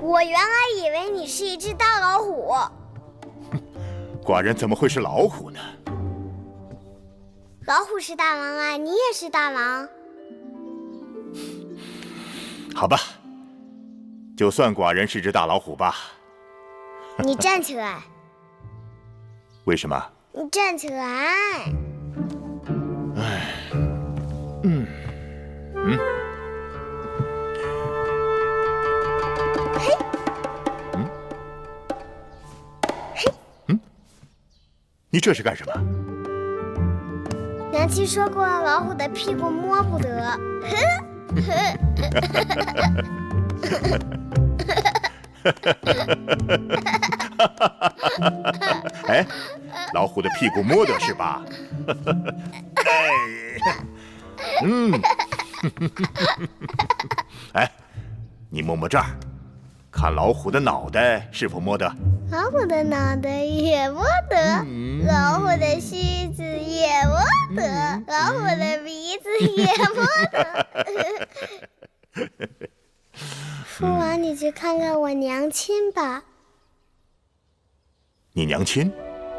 我原来以为你是一只大老虎。寡人怎么会是老虎呢？老虎是大王啊，你也是大王。好吧，就算寡人是只大老虎吧。你站起来。为什么？你站起来。哎，你这是干什么？娘亲说过，老虎的屁股摸不得。哎，老虎的屁股摸得是吧？哎，你摸摸这儿，看老虎的脑袋是否摸得？老虎的脑袋也摸得，老虎的须子也摸得，老虎的鼻子也摸得。父王，你去看看我娘亲吧。你娘亲？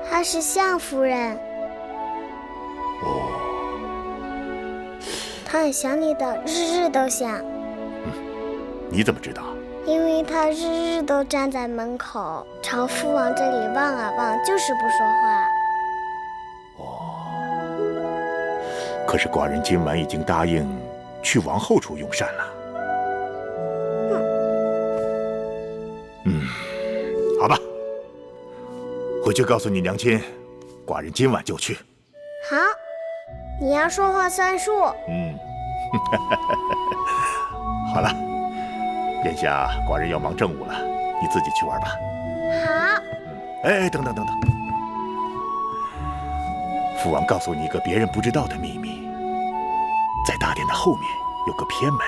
她是相夫人。哦，她很想你的，日日都想。你怎么知道？因为她日日都站在门口，朝父王这里望啊望，就是不说话。可是寡人今晚已经答应去王后处用膳了。好吧，回去告诉你娘亲，寡人今晚就去。好，你要说话算数。好了，眼下寡人要忙政务了，你自己去玩吧。好。哎，等等等等，父王告诉你一个别人不知道的秘密，在大殿的后面有个偏门，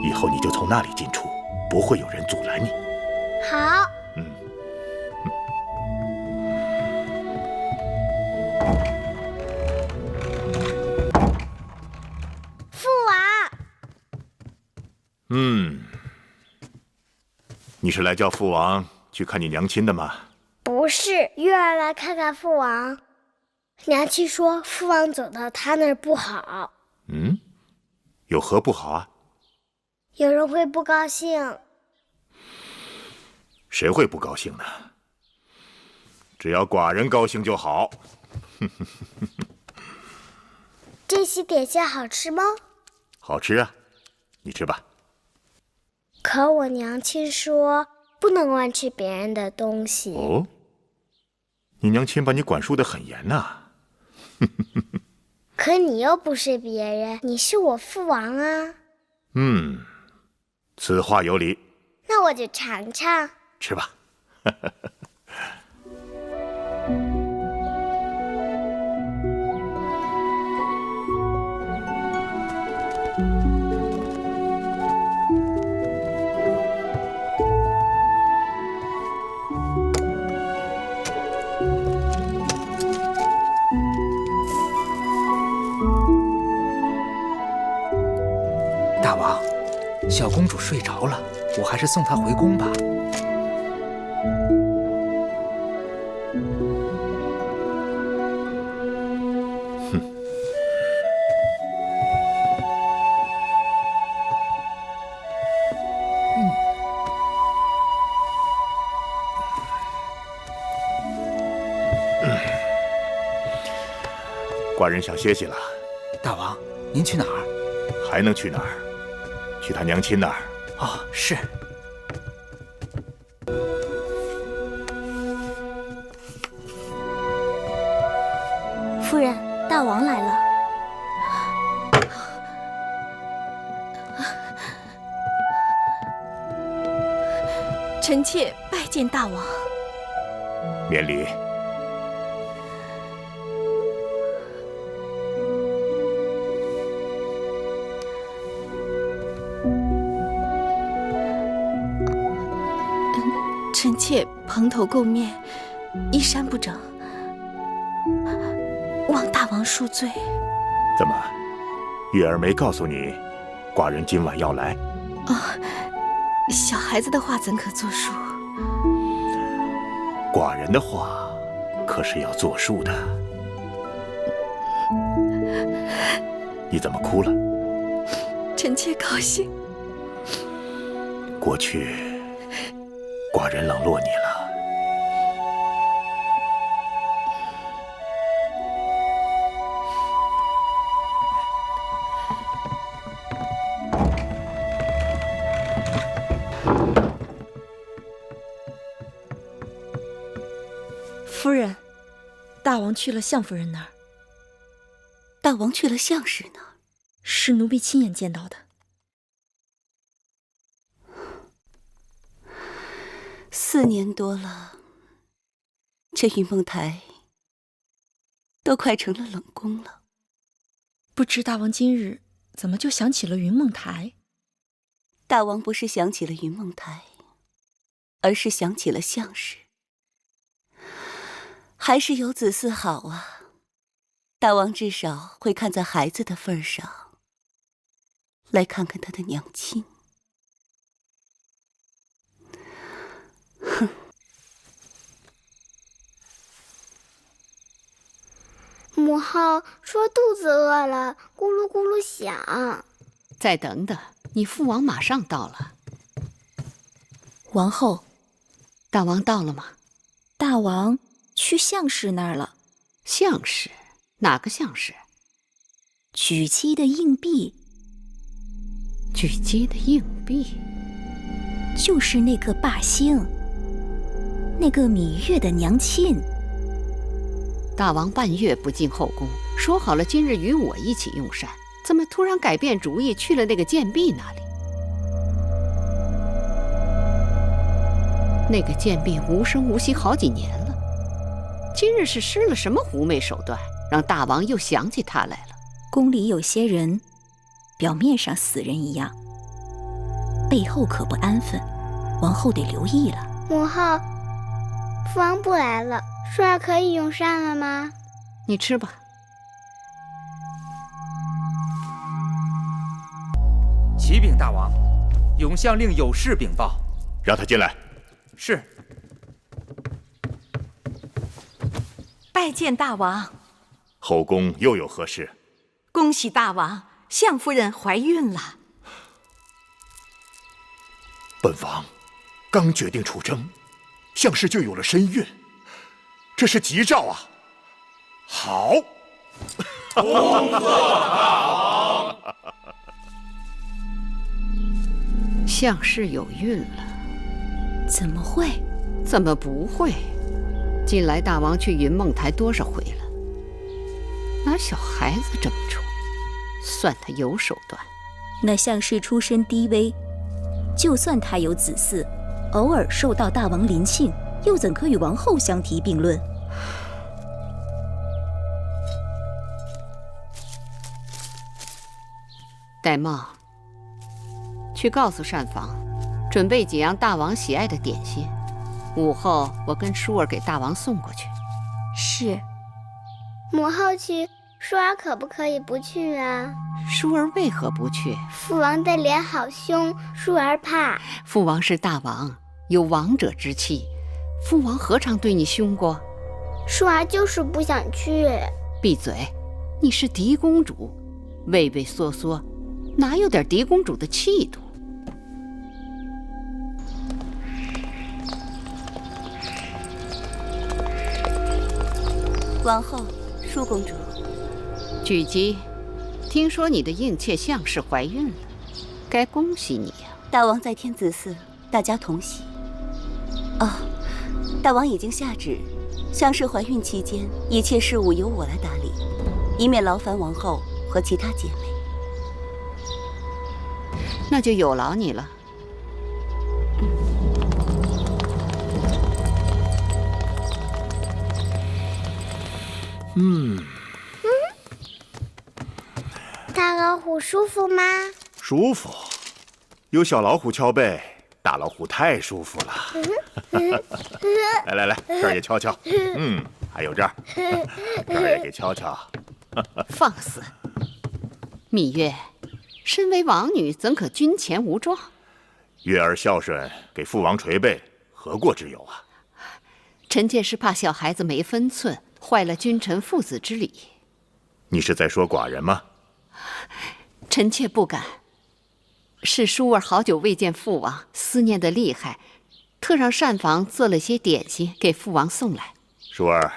以后你就从那里进出，不会有人阻拦你。好。父王。你是来叫父王去看你娘亲的吗？不是，月儿来看看父王。娘亲说父王走到他那儿不好。有何不好啊？有人会不高兴。谁会不高兴呢？只要寡人高兴就好。这些点心好吃吗？好吃啊，你吃吧。可我娘亲说不能乱吃别人的东西。哦，你娘亲把你管束得很严呐。可你又不是别人，你是我父王啊。此话有理。那我就尝尝。吃吧。大王，小公主睡着了，我还是送她回宫吧。寡人想歇息了。大王，您去哪儿？还能去哪儿？去他娘亲那儿。哦，是。夫人，大王来了。臣妾拜见大王。免礼。臣妾蓬头垢面，衣衫不整，望大王恕罪。怎么，月儿没告诉你，寡人今晚要来？小孩子的话怎可作数？寡人的话可是要作数的。你怎么哭了？臣妾高兴。过去，寡人冷落你了。夫人，大王去了相夫人那儿。大王去了相氏那儿？是奴婢亲眼见到的。4年多了，这云梦台都快成了冷宫了。不知大王今日怎么就想起了云梦台？大王不是想起了云梦台，而是想起了相氏。还是有子嗣好啊，大王至少会看在孩子的份上，来看看他的娘亲。哼！母后说肚子饿了，咕噜咕噜响。再等等，你父王马上到了。王后，大王到了吗？大王去相氏那儿了。相氏？哪个相氏？举鸡的硬币。举鸡的硬币？就是那个霸星，那个芈月的娘亲。大王半月不进后宫，说好了今日与我一起用膳，怎么突然改变主意去了那个贱婢那里？那个贱婢无声无息好几年了，今日是施了什么狐媚手段，让大王又想起她来了？宫里有些人，表面上死人一样，背后可不安分，王后得留意了。母后，父王不来了，舒儿可以用膳了吗？你吃吧。启禀大王，永相令有事禀报。让他进来。是。拜见大王。后宫又有何事？恭喜大王，相夫人怀孕了。本王刚决定出征，相氏就有了身孕，这是吉兆啊！好，恭贺大王。相氏有孕了？怎么会？怎么不会？近来大王去云梦台多少回了，拿小孩子这么宠，算他有手段。那相氏出身低微，就算他有子嗣，偶尔受到大王临幸，又怎可与王后相提并论？戴瑁，去告诉膳房，准备几样大王喜爱的点心，午后我跟舒儿给大王送过去。是。母后去，舒儿可不可以不去啊？舒儿为何不去？父王的脸好凶，舒儿怕。父王是大王，有王者之气，父王何尝对你凶过？舒儿就是不想去。闭嘴！你是嫡公主，畏畏缩缩，哪有点嫡公主的气度？王后，舒公主。举姬，听说你的应妾相氏怀孕了，该恭喜你呀！大王在天子嗣，大家同喜。哦，大王已经下旨，相氏怀孕期间，一切事务由我来打理，以免劳烦王后和其他姐妹。那就有劳你了。大老虎舒服吗？舒服，有小老虎敲背，大老虎太舒服了。来来来，这儿也敲敲。还有这儿，这儿也给敲敲。放肆！芈月，身为王女，怎可军前无状？月儿孝顺，给父王捶背，何过之有啊？臣妾是怕小孩子没分寸，坏了君臣父子之礼。你是在说寡人吗？臣妾不敢。是淑儿好久未见父王，思念的厉害，特让膳房做了些点心给父王送来。淑儿，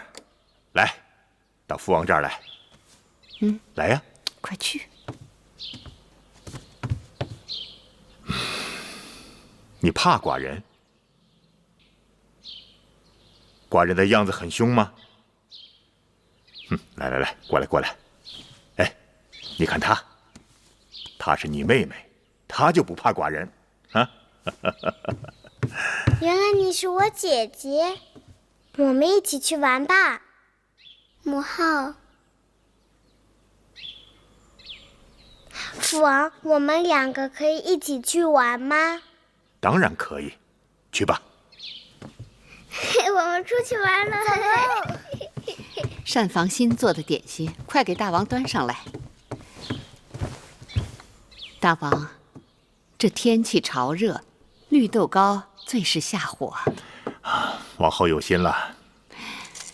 来，到父王这儿来。来呀，快去。你怕寡人？寡人的样子很凶吗？来来来，过来过来。哎，你看她，她是你妹妹，她就不怕寡人啊？原来你是我姐姐，我们一起去玩吧。母后，父王，我们2个可以一起去玩吗？当然可以，去吧。我们出去玩了。膳房新做的点心，快给大王端上来。大王，这天气潮热，绿豆糕最是下火。王后有心了。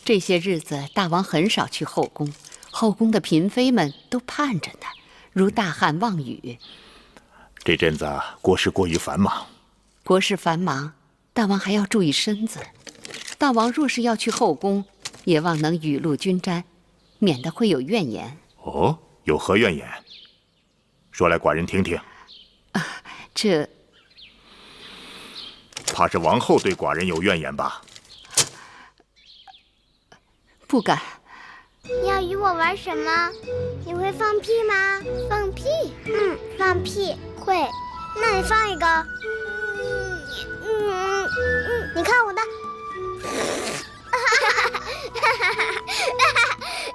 这些日子，大王很少去后宫，后宫的嫔妃们都盼着呢，如大旱望雨。这阵子国事过于繁忙。国事繁忙，大王还要注意身子。大王若是要去后宫，也望能雨露均沾，免得会有怨言。哦，有何怨言？说来寡人听听。这怕是王后对寡人有怨言吧？不敢。你要与我玩什么？你会放屁吗？放屁？放屁会。那你放一个。你看我的。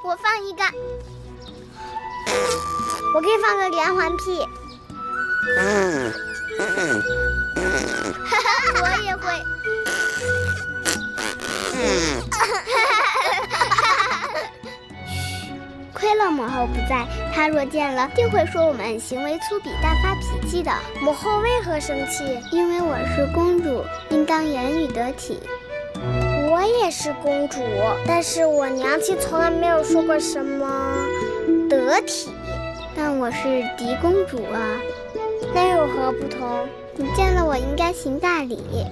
我放一个。我可以放个连环屁。我也会。亏了母后不在，她若见了，定会说我们行为粗鄙、大发脾气的。母后为何生气？因为我是公主，应当言语得体。我也是公主，但是我娘亲从来没有说过什么得体。但我是嫡公主啊，那有何不同？你见了我应该行大礼。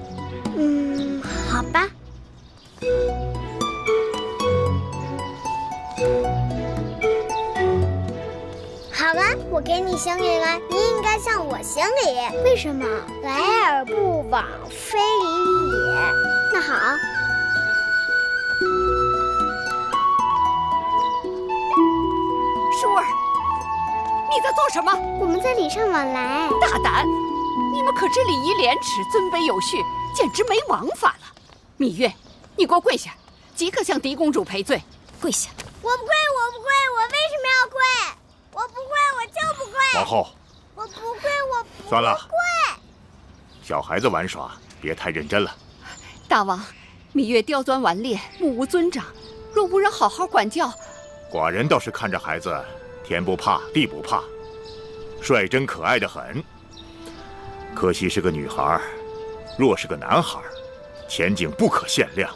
好吧。好了，我给你行礼了，你应该向我行礼。为什么？来而不往非礼也。那好。淑儿，你在做什么？我们在礼尚往来。大胆！你们可知礼仪廉耻，尊卑有序，简直没王法了。芈月，你给我跪下，即刻向嫡公主赔罪。跪下！我不跪，我不跪，我为什么要跪？我不跪，我就不跪。王后，我不跪，我不跪。算了，小孩子玩耍，别太认真了。大王，芈月刁钻顽劣，目无尊长，若无人好好管教，寡人倒是看着孩子，天不怕地不怕，率真可爱的很。可惜是个女孩，若是个男孩，前景不可限量。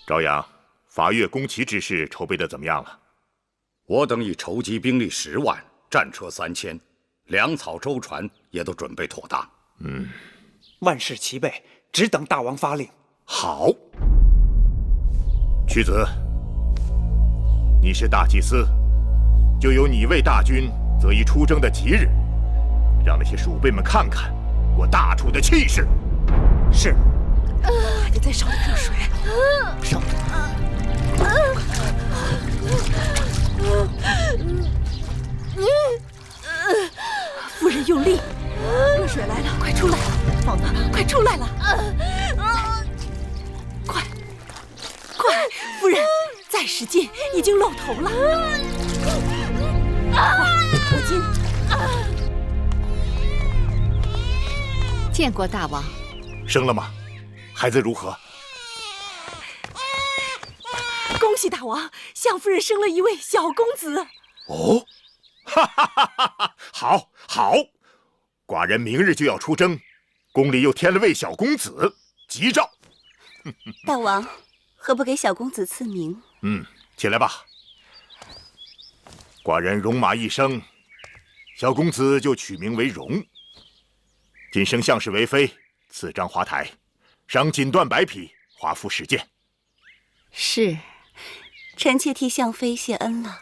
朝阳，伐越攻齐之事筹备的怎么样了？我等已筹集兵力10万，战车3000，粮草舟船也都准备妥当。万事齐备，只等大王发令。好。屈子，你是大祭司，就由你为大军择一出征的吉日，让那些鼠辈们看看我大楚的气势。是。还得再烧点热水。烧。夫人用力，热水来了，快出来！放那，快出来了！快，夫人，再使劲，已经露头了。快，脱巾。见过大王。生了吗？孩子如何？恭喜大王，相夫人生了一位小公子。哦，哈哈哈哈！好，好，寡人明日就要出征，宫里又添了位小公子，吉兆。大王，何不给小公子赐名？起来吧。寡人戎马一生，小公子就取名为荣。今升相士为妃，赐章华台，赏锦缎100匹，华服10件。是，臣妾替相妃谢恩了。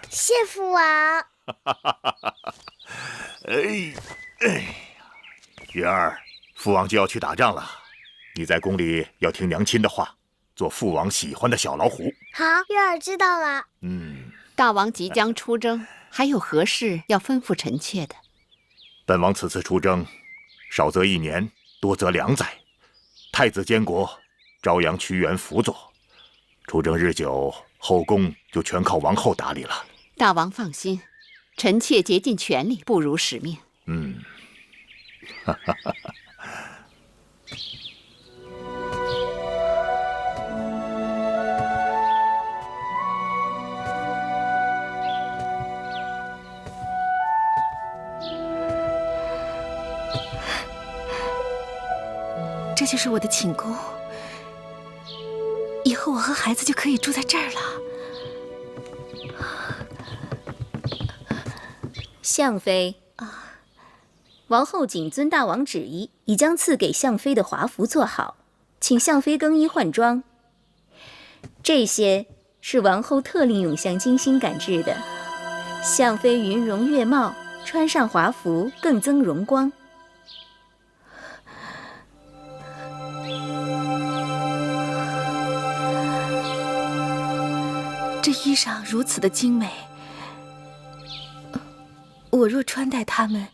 谢父王。月儿，父王就要去打仗了，你在宫里要听娘亲的话，做父王喜欢的小老虎。好，月儿知道了。大王即将出征，还有何事要吩咐臣妾的？本王此次出征，少则1年，多则2载。太子监国，朝阳屈原辅佐。出征日久，后宫就全靠王后打理了。大王放心，臣妾竭尽全力，不辱使命。这就是我的寝宫，以后我和孩子就可以住在这儿了。相妃，王后谨遵大王旨意，已将赐给相妃的华服做好，请相妃更衣换装。这些是王后特令永香精心赶制的，相妃云容月貌，穿上华服更增荣光。这衣裳如此的精美，我若穿戴它们，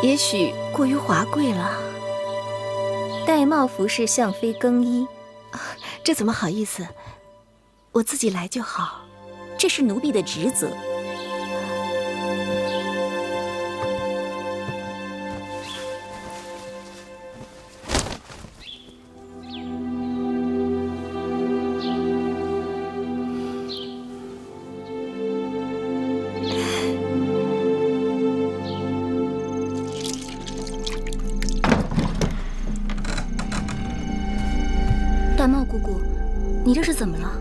也许过于华贵了。玳瑁服侍相妃更衣，这怎么好意思？我自己来就好。这是奴婢的职责。玳瑁姑姑，你这是怎么了？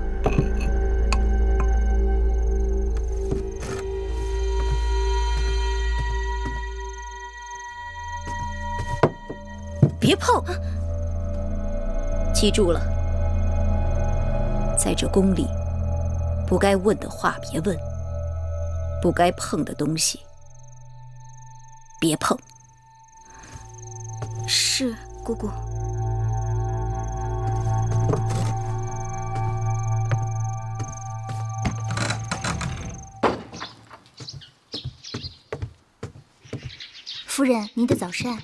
别碰！记住了，在这宫里，不该问的话别问，不该碰的东西别碰。是，姑姑。夫人，您的早膳。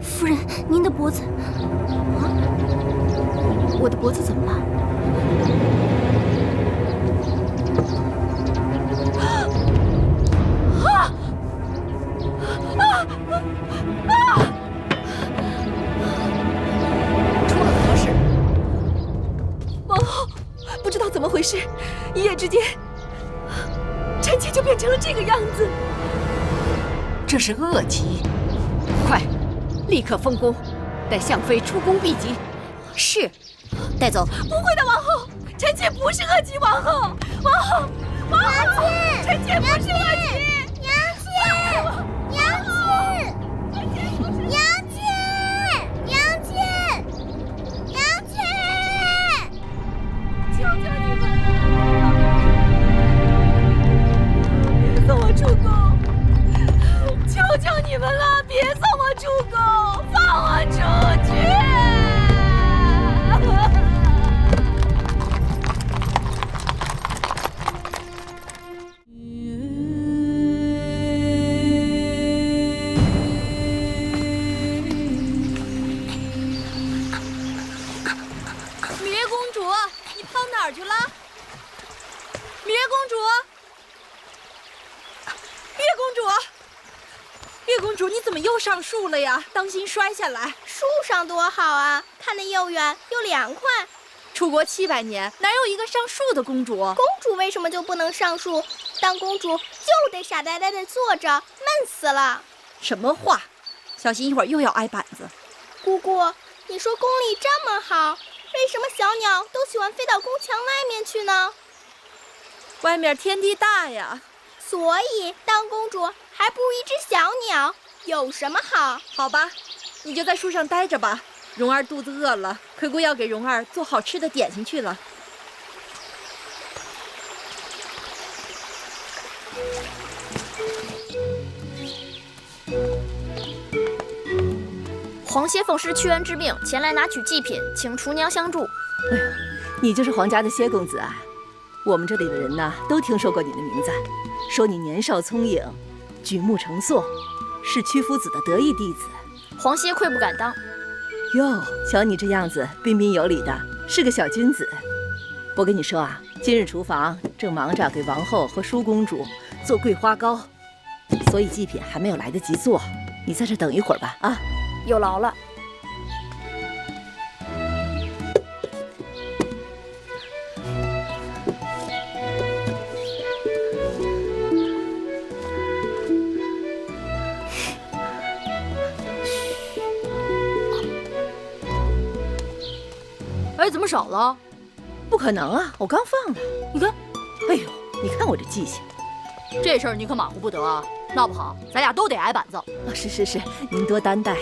夫人，您的脖子……我的脖子怎么了？怎么回事？一夜之间，臣妾就变成了这个样子。这是恶疾，快，立刻封宫，待相妃出宫避疾。是，带走。不会的，王后，臣妾不是恶疾，王后，王后，王后，臣妾不是恶疾。娘亲，娘亲，娘亲，娘亲，娘亲。求求你们别送我出宫！求求你们了，别送我出宫，放我出去！珏公主，你跑哪儿去了？珏公主，珏公主，主，你怎么又上树了呀？当心摔下来。树上多好啊，看得又远又凉快。出国700年，哪有一个上树的公主？公主为什么就不能上树？当公主就得傻呆呆地坐着，闷死了。什么话？小心一会儿又要挨板子。姑姑，你说宫里这么好，为什么小鸟都喜欢飞到宫墙外面去呢？外面天地大呀。所以当公主还不如一只小鸟，有什么好？好吧，你就在树上待着吧。蓉儿肚子饿了，葵姑要给蓉儿做好吃的点心去了。皇歇奉师屈原之命前来拿取祭品，请厨娘相助。哎呦，你就是皇家的歇公子啊！我们这里的人呐，都听说过你的名字，说你年少聪颖，举目成诵，是屈夫子的得意弟子。皇歇愧不敢当。哟，瞧你这样子，彬彬有礼的，是个小君子。我跟你说啊，今日厨房正忙着给王后和淑公主做桂花糕，所以祭品还没有来得及做。你在这等一会儿吧，啊。有劳了。哎，怎么少了？不可能啊，我刚放的。你看，哎呦，你看我这记性。这事儿你可马虎不得啊，闹不好咱俩都得挨板子。是，您多担待。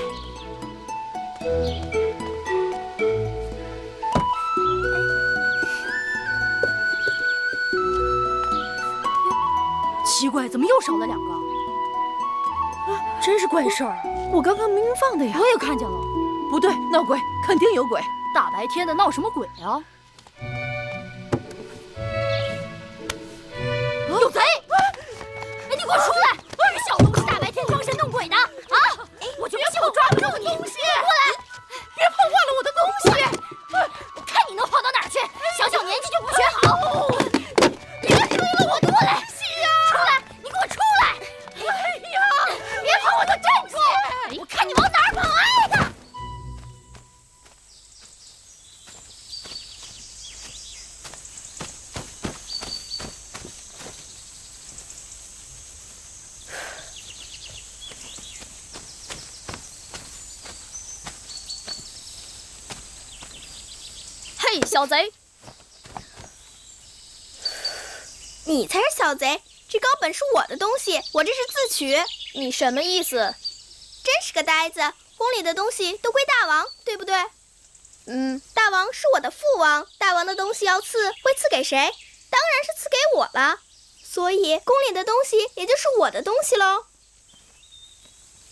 奇怪，怎么又少了2个？真是怪事儿！我刚刚明明放的呀。我也看见了。不对，闹鬼，肯定有鬼！大白天的闹什么鬼啊？有贼！哎，你给我出来！你小东西，大白天装神弄鬼的啊！我就不信我抓不住你！过来！别碰坏了我的东西！我看你能跑到哪儿去！小小年纪就不学好！别追了，我过来！出来！你给我出来！哎呀！别跑，我都站住！我看你往哪儿跑！哎呀！嘿，小贼！你才是小贼！这高本是我的东西，我这是自取。你什么意思？真是个呆子！宫里的东西都归大王，对不对？大王是我的父王，大王的东西要赐，会赐给谁？当然是赐给我了。所以宫里的东西也就是我的东西喽。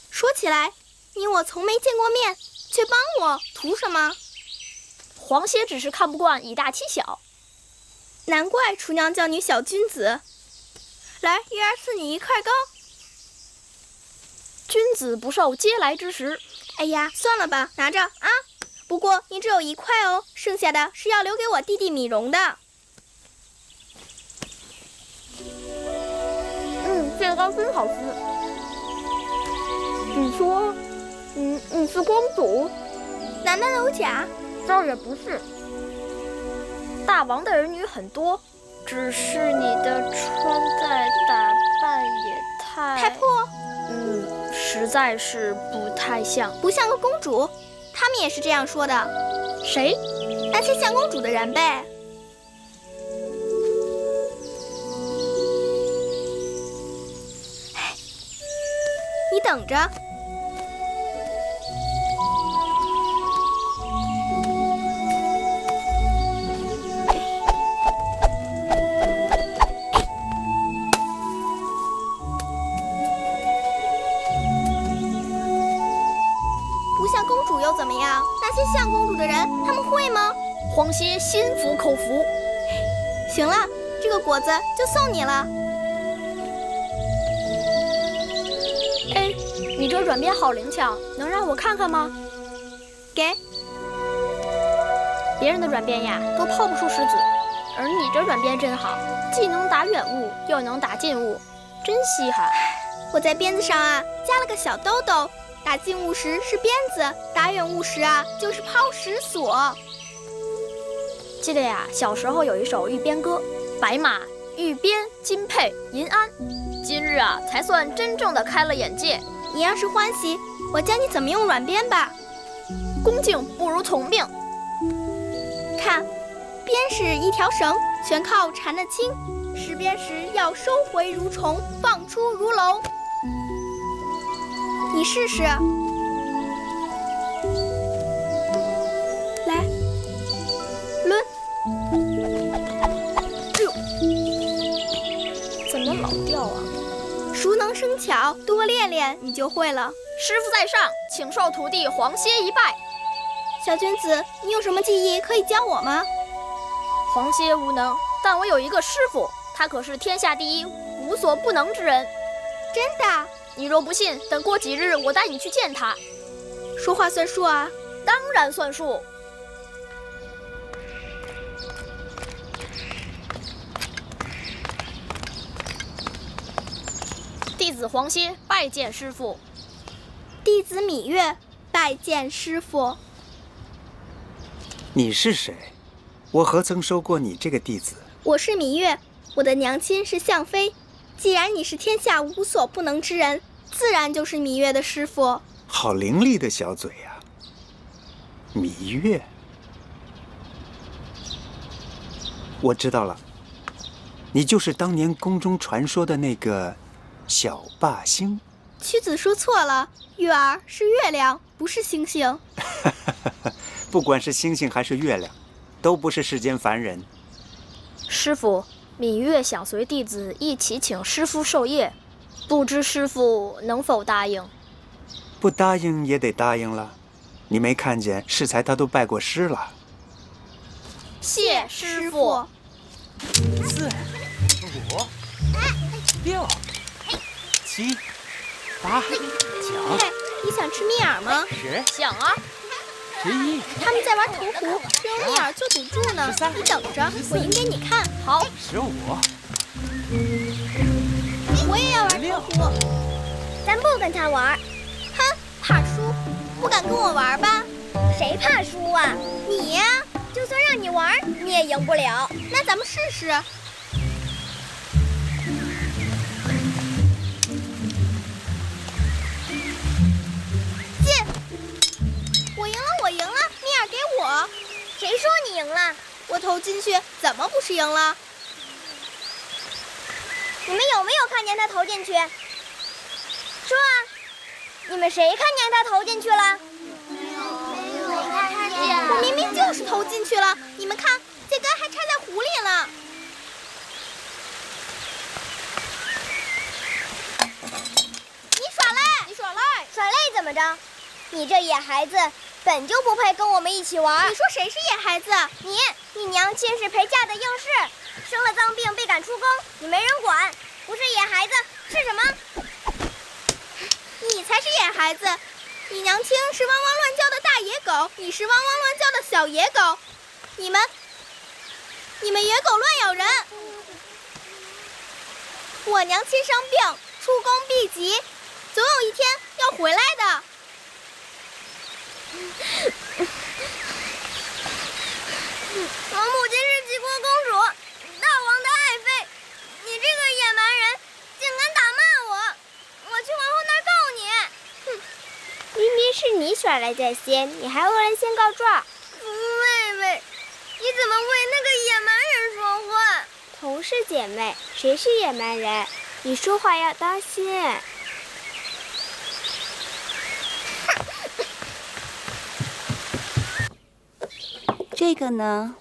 说起来，你我从没见过面，却帮我，图什么？皇歇只是看不惯以大欺小。难怪厨娘叫你小君子。来，月儿赐你1块糕。君子不受嗟来之食。哎呀，算了吧，拿着啊。不过你只有1块哦，剩下的是要留给我弟弟米荣的。这糕真好吃。你说，你是公主？难道有假？倒也不是。大王的儿女很多，只是你的穿戴打扮也太破。实在是不太像，不像个公主。他们也是这样说的。谁？那些像公主的人呗。你等着。不像公主又怎么样？那些像公主的人，他们会吗？皇歇心服口服。行了，这个果子就送你了。哎，你这软鞭好灵巧，能让我看看吗？给。别人的软鞭呀，都抛不出石子，而你这软鞭真好，既能打远物，又能打近物，真稀罕。我在鞭子上啊加了个小兜兜，打近物时是鞭子，打远物时啊就是抛石索。记得呀，小时候有一首玉鞭歌：白马玉鞭金佩银鞍，今日啊才算真正的开了眼界。你要是欢喜，我教你怎么用软鞭吧。恭敬不如从命。看，鞭是一条绳，全靠缠得轻。拾鞭时要收回如虫，放出如龙。你试试。来，抡。哎呦，怎么老掉啊？熟能生巧，多练练你就会了。师傅在上，请受徒弟黄歇一拜。小君子，你有什么技艺可以教我吗？黄歇无能，但我有一个师傅，他可是天下第一无所不能之人。真的？你若不信，等过几日我带你去见他。说话算数啊？当然算数。弟子黄歇拜见师傅。弟子芈月拜见师傅。你是谁？我何曾收过你这个弟子？我是芈月，我的娘亲是向妃。既然你是天下无所不能之人，自然就是芈月的师傅。好伶俐的小嘴呀，芈月。我知道了，你就是当年宫中传说的那个小霸星。屈子说错了，月儿是月亮，不是星星。不管是星星还是月亮，都不是世间凡人。师傅，芈月想随弟子一起请师傅授业，不知师傅能否答应？不答应也得答应了。你没看见适才他都拜过师了。谢师傅。4、5、6、7、8、9。你想吃蜜饵吗？10。想啊。11。他们在玩屠湖，用蜜饵做赌注呢。你等着，我赢给你看。好。15。我也要玩屠湖。咱不跟他玩。哼，怕输，不敢跟我玩吧？谁怕输啊？你呀。就算让你玩，你也赢不了。那咱们试试。进！我赢了，我赢了，蜜饵给我。谁说你赢了？我投进去，怎么不是赢了？你们有没有看见他投进去？说啊！你们谁看见他投进去了？我明明就是投进去了，你们看，这根还插在湖里了。你耍赖！你耍赖！耍赖怎么着？你这野孩子本就不配跟我们一起玩。你说谁是野孩子？你娘亲是陪嫁的应试，生了脏病被赶出宫，你没人管，不是野孩子是什么？你才是野孩子。你娘亲是汪汪乱叫的大野狗，你是汪汪乱叫的小野狗，你们野狗乱咬人。我娘亲生病，出宫避疾，总有一天要回来的。我母亲是齐国公主，大王的爱妃，你这个野蛮人，竟敢打骂我！我去皇后那儿告你！哼！明明是你耍赖在先，你还恶人先告状。妹妹，你怎么为那个野蛮人说话？同是姐妹，谁是野蛮人？你说话要当心。这个呢？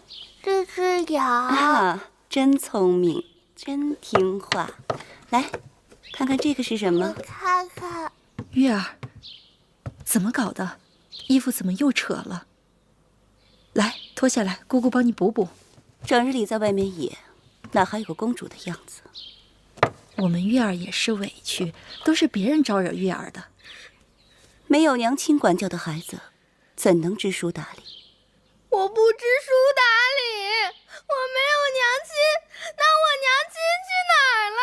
这只羊啊，真聪明，真听话。来，看看这个是什么？看看。月儿，怎么搞的？衣服怎么又扯了？来，脱下来，姑姑帮你补补。整日里在外面野，哪还有个公主的样子？我们月儿也是委屈，都是别人招惹月儿的。没有娘亲管教的孩子，怎能知书达理？我不知书达理，我没有娘亲，那我娘亲去哪儿了？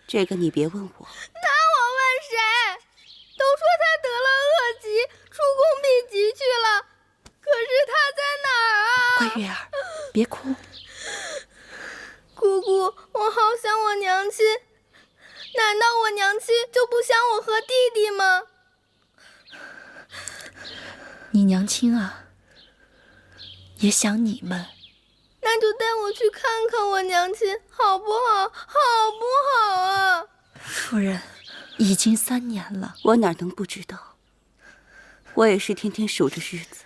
这个你别问我。那我问谁？都说他得了恶疾，出宫避疾去了。可是他在哪儿啊？乖月儿，别哭。姑姑，我好想我娘亲。难道我娘亲就不想我和弟弟吗？你娘亲啊，也想你们。那就带我去看看我娘亲，好不好？好不好啊？夫人，已经3年了，我哪能不知道？我也是天天数着日子，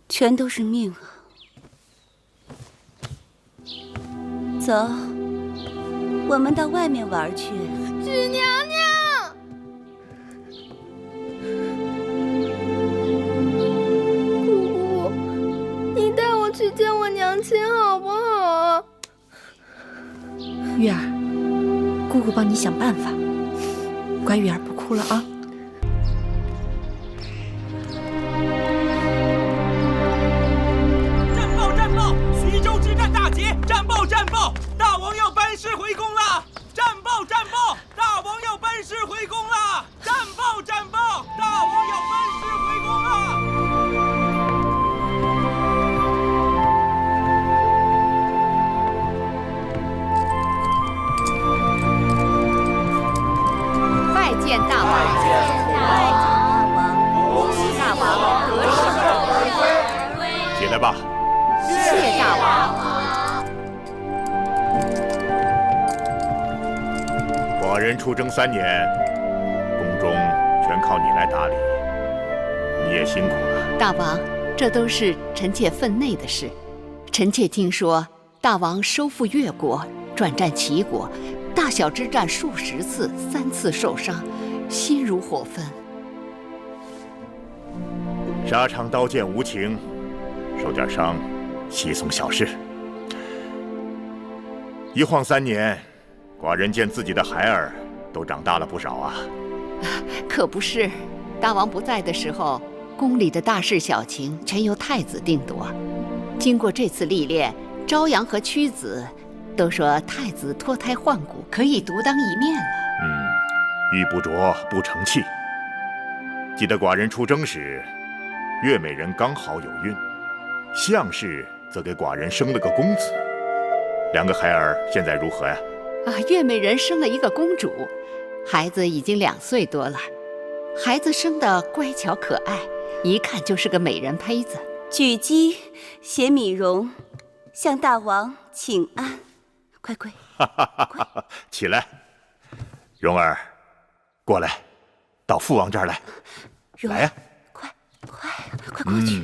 全都是命啊。走，我们到外面玩去。许娘娘，姑姑，你带我去见我娘亲好不好啊？月儿，姑姑帮你想办法。乖月儿，不哭了啊。战报！战报！徐州之战大捷！战报！战报！大王要班师回宫了！战报！战报！大王要班师回宫了！战报！战报！大王要班师回宫了！拜见大王！恭喜大王得胜而归！起来吧。谢大王。寡人出征3年，宫中全靠你来打理，你也辛苦了。大王，这都是臣妾分内的事。臣妾听说大王收复越国，转战齐国，大小之战数10次，3次受伤，心如火焚。沙场刀剑无情，受点伤，稀松小事。一晃3年，寡人见自己的孩儿都长大了不少啊。可不是，大王不在的时候，宫里的大事小情全由太子定夺。经过这次历练，朝阳和屈子都说太子脱胎换骨，可以独当一面了。玉不琢不成器。记得寡人出征时，月美人刚好有孕，项氏则给寡人生了个公子。2个孩儿现在如何呀？月美人生了一个公主，孩子已经2岁多了。孩子生得乖巧可爱，一看就是个美人胚子。举鸡携米荣，向大王请安。快跪！起来，蓉儿，过来，到父王这儿来。来呀！快过去！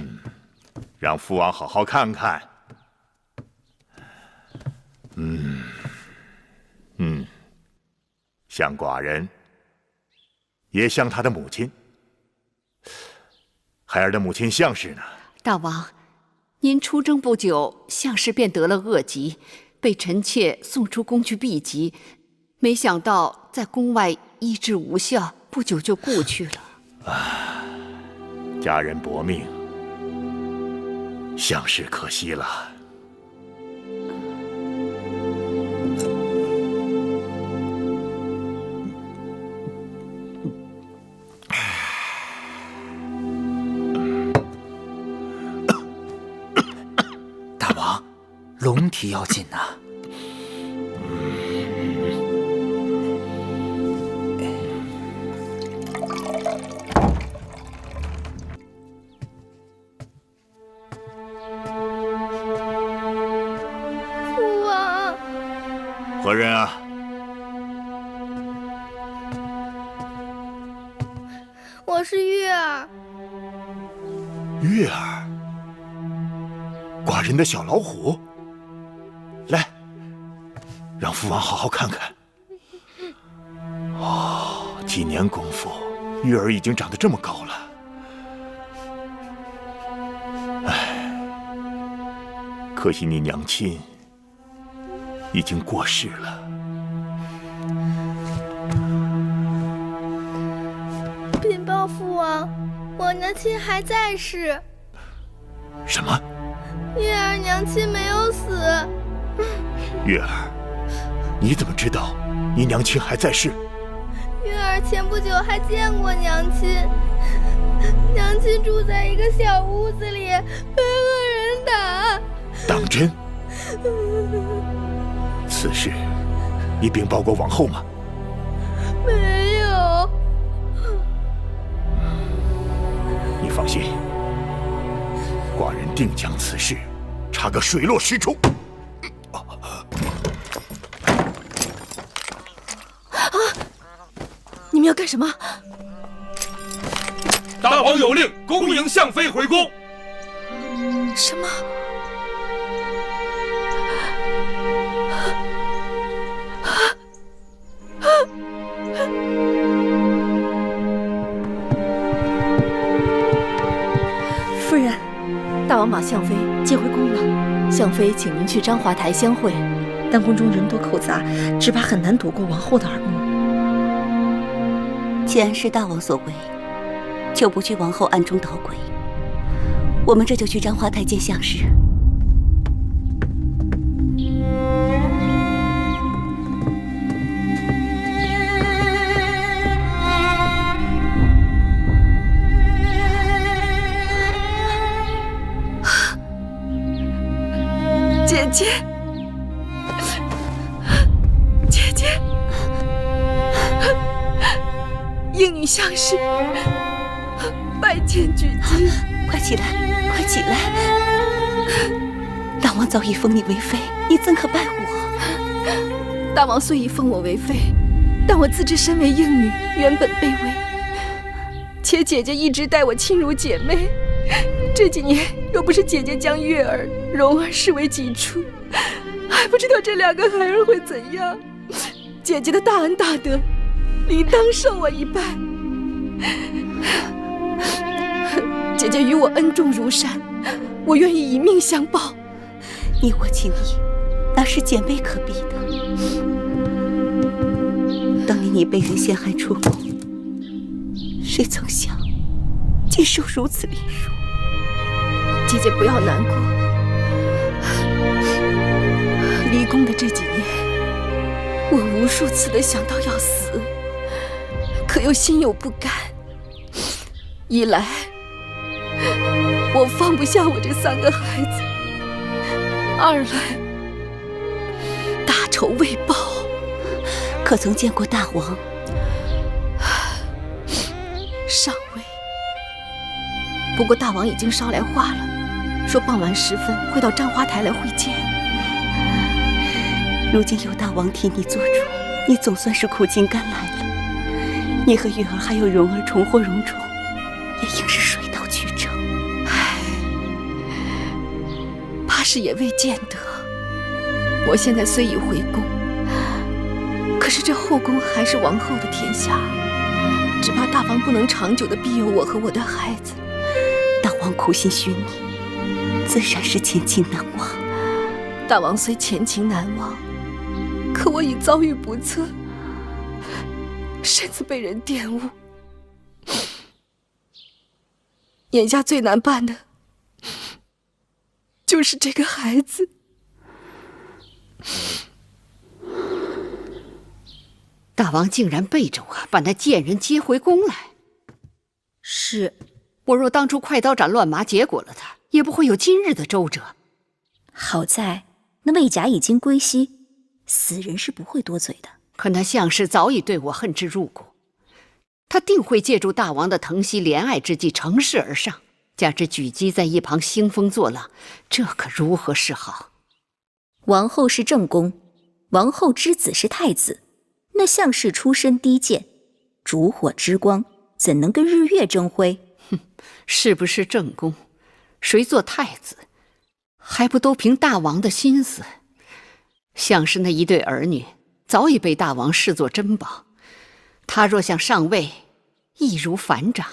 让父王好好看看。像寡人，也像他的母亲。孩儿的母亲项氏呢？大王，您出征不久，项氏便得了恶疾，被臣妾送出宫去避疾，没想到在宫外医治无效，不久就故去了。家人薄命，项氏可惜了。大王，龙体要紧呐。父王，何人啊？我是月儿。月儿，寡人的小老虎。来，让父王好好看看。几年功夫，月儿已经长得这么高了。可惜你娘亲已经过世了。禀报父王，我娘亲还在世。什么？月儿娘亲没有死。月儿，你怎么知道你娘亲还在世？月儿前不久还见过娘亲，娘亲住在一个小屋子里，被恶人打。当真？此事你禀报过王后吗？没有。你放心，寡人定将此事查个水落石出。你们要干什么？大王有令，恭迎相妃回宫。什么？夫人，大王把相妃接回宫了。相妃请您去章华台相会，但宫中人多口杂，只怕很难躲过王后的耳目。既然是大王所为，就不惧王后暗中捣鬼。我们这就去章华台见相氏。姐姐，姐姐，应女相氏拜见举姬。快起来，快起来！大王早已封你为妃，你怎可拜我？大王虽已封我为妃，但我自知身为应女，原本卑微，且姐姐一直待我亲如姐妹。这几年又不是姐姐将月儿、蓉儿视为己出，还不知道这两个孩儿会怎样。姐姐的大恩大德，理当受我一拜。姐姐与我恩重如山，我愿意以命相报。你我情谊，那是姐妹可比的。当年你被人陷害出宫，谁曾想竟受如此凌辱？姐姐不要难过。离宫的这几年，我无数次的想到要死，可又心有不甘。一来，我放不下我这3个孩子；二来，大仇未报。可曾见过大王？尚未。不过大王已经捎来话了，说傍晚时分会到章华台来会见。如今有大王替你做主，你总算是苦尽甘来了。你和月儿还有蓉儿重获荣宠，也应是水到渠成。唉，怕是也未见得。我现在虽已回宫，可是这后宫还是王后的天下，只怕大王不能长久的庇佑我和我的孩子。大王苦心许你，自然是前情难忘。大王虽前情难忘，可我已遭遇不测，身子被人玷污。眼下最难办的，就是这个孩子。大王竟然背着我把那贱人接回宫来。是，我若当初快刀斩乱麻结果了他，也不会有今日的周折。好在那魏甲已经归西，死人是不会多嘴的。可那相氏早已对我恨之入骨，他定会借助大王的疼惜怜爱之计乘势而上，加之举姬在一旁兴风作浪，这可如何是好？王后是正宫，王后之子是太子，那相氏出身低贱，烛火之光怎能跟日月争辉？哼，是不是正宫，谁做太子，还不都凭大王的心思？相氏那一对儿女早已被大王视作珍宝，他若想上位，易如反掌。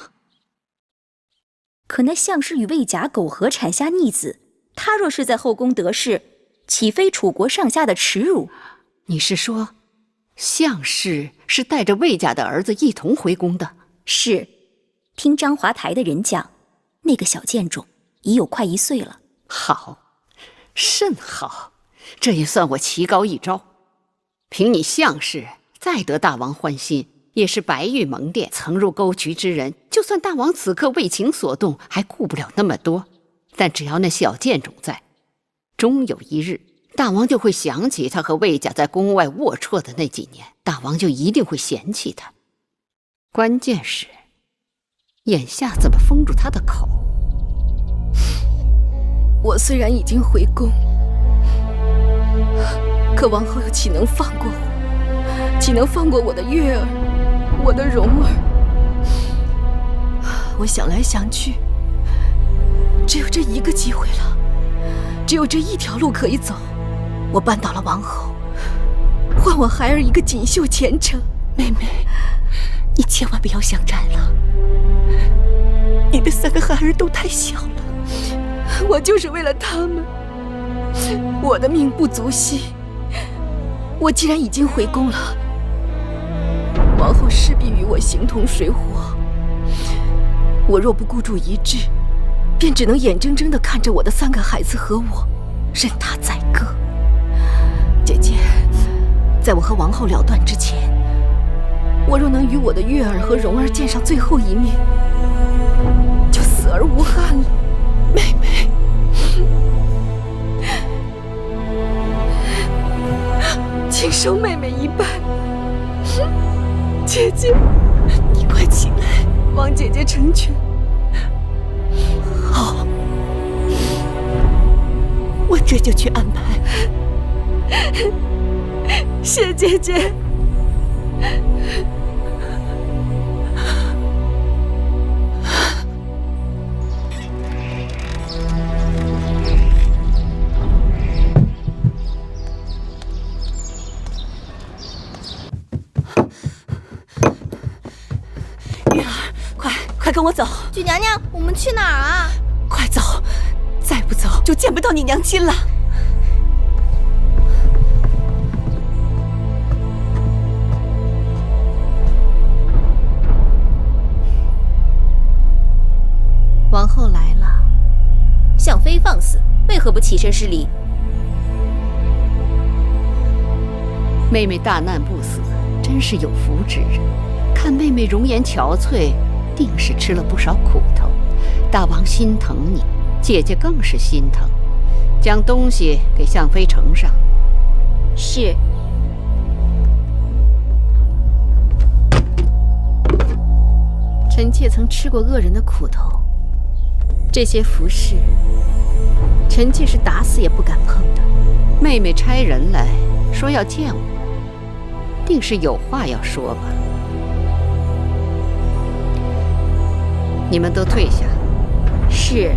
可那相氏与魏甲苟合产下逆子，他若是在后宫得势，岂非楚国上下的耻辱？你是说，相氏是带着魏家的儿子一同回宫的？是，听章华台的人讲，那个小贱种已有快1岁了。好，甚好，这也算我棋高一招。凭你相氏再得大王欢心，也是白玉蒙脸，曾入沟渠之人。就算大王此刻为情所动，还顾不了那么多，但只要那小贱种在，终有一日，大王就会想起他和魏家在宫外龌龊的那几年，大王就一定会嫌弃他。关键是，眼下怎么封住他的口？我虽然已经回宫，可王后又岂能放过我？岂能放过我的月儿，我的蓉儿？我想来想去，只有这一个机会了，只有这一条路可以走。我扳倒了王后，换我孩儿一个锦绣前程。妹妹，你千万不要想战了，你的3个孩儿都太小了。我就是为了他们，我的命不足惜。我既然已经回宫了，王后势必与我形同水火。我若不孤注一掷，便只能眼睁睁地看着我的3个孩子和我任他宰割。姐姐，在我和王后了断之前，我若能与我的月儿和蓉儿见上最后一面，就死而无憾了。妹妹，请收妹妹一半。姐姐，你快起来，望姐姐成全。好，我这就去安排。谢姐姐。月儿，快跟我走！举娘娘，我们去哪儿啊？快走，再不走就见不到你娘亲了。王后来了，向妃放肆，为何不起身施礼？妹妹大难不死，真是有福之人。看妹妹容颜憔悴，定是吃了不少苦头。大王心疼你，姐姐更是心疼。将东西给向妃呈上。是。臣妾曾吃过恶人的苦头，这些服饰，臣妾是打死也不敢碰的。妹妹差人来说要见我，定是有话要说吧。你们都退下。是。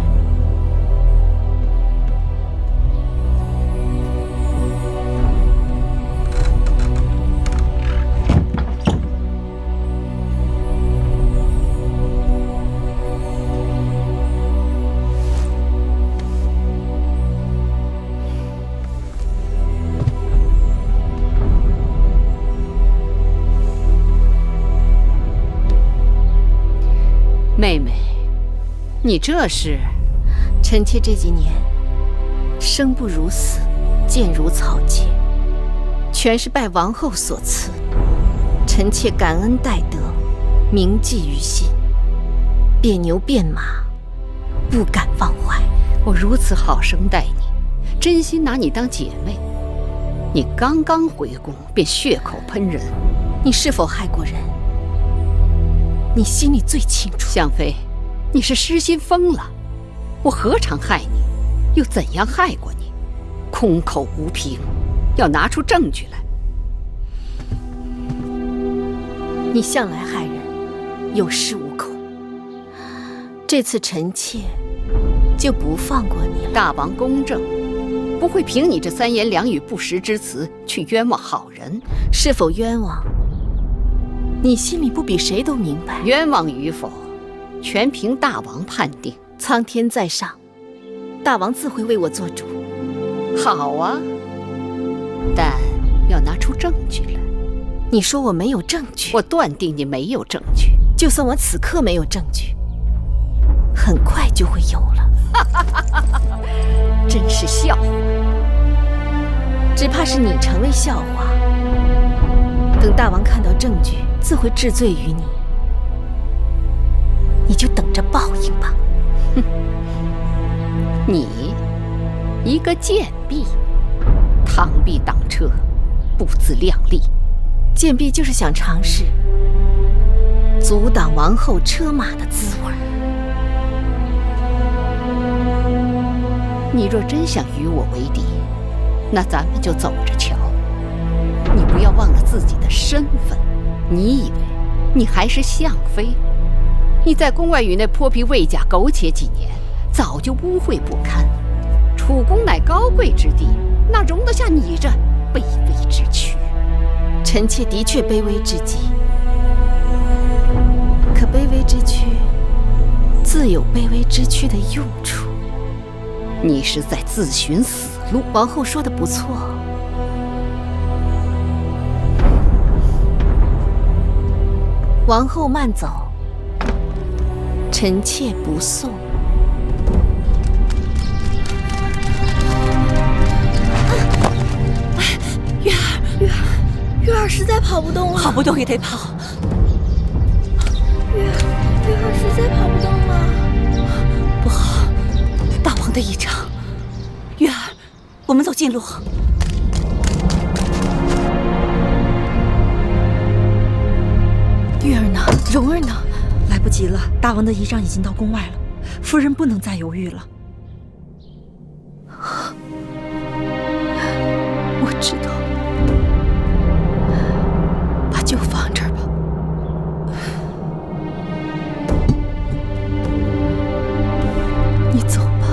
妹妹，你这是？臣妾这几年生不如死，贱如草芥，全是拜王后所赐。臣妾感恩戴德，铭记于心，变牛变马，不敢忘怀。我如此好生待你，真心拿你当姐妹。你刚刚回宫便血口喷人，你是否害过人？你心里最清楚。向妃，你是失心疯了。我何尝害你，又怎样害过你？空口无凭，要拿出证据来。你向来害人，有恃无恐。这次臣妾就不放过你了。大王公正，不会凭你这3言2语不实之词去冤枉好人。是否冤枉，你心里不比谁都明白。冤枉与否，全凭大王判定。苍天在上，大王自会为我做主。好啊，但要拿出证据来。你说我没有证据？我断定你没有证据。就算我此刻没有证据，很快就会有了。真是笑话。只怕是你成为笑话，等等大王看到证据，自会治罪于你。你就等着报应吧。哼，你一个贱婢，螳臂挡车，不自量力。贱婢就是想尝试阻挡王后车马的滋味。你若真想与我为敌，那咱们就走着瞧。你不要忘了自己的身份。你以为你还是相妃？你在宫外与那泼皮魏甲苟且几年，早就污秽不堪。楚宫乃高贵之地，哪容得下你这卑微之躯？臣妾的确卑微之极，可卑微之躯自有卑微之躯的用处。你是在自寻死路。王后说的不错。王后慢走，臣妾不送。月儿实在跑不动了，跑不动也得跑。月儿实在跑不动了，不好，大王的异常。月儿，我们走近路。月儿呢？蓉儿呢？来不及了，大王的仪仗已经到宫外了，夫人不能再犹豫了。我知道，就放这儿吧。你走吧。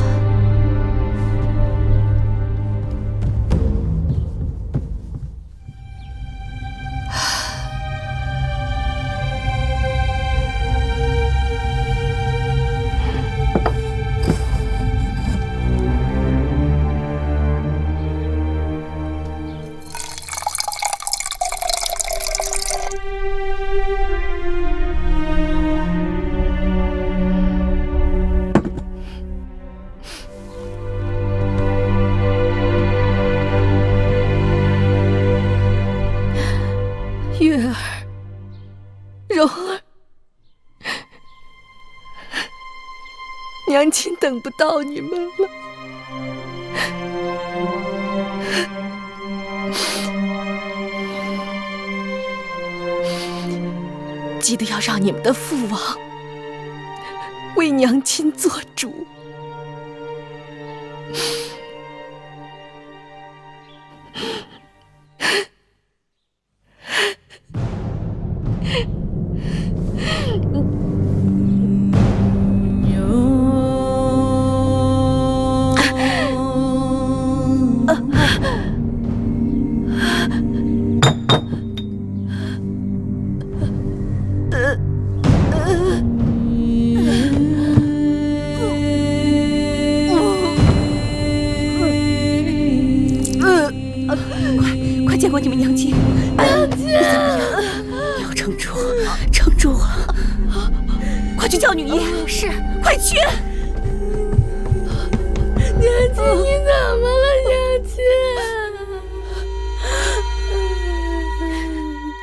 月儿，蓉儿，娘亲等不到你们了。记得要让你们的父王为娘亲做主。快见过你们娘亲！娘亲，你怎么样？你要撑住，撑住啊！快去叫女医！是，快去！娘亲，你怎么了，娘亲？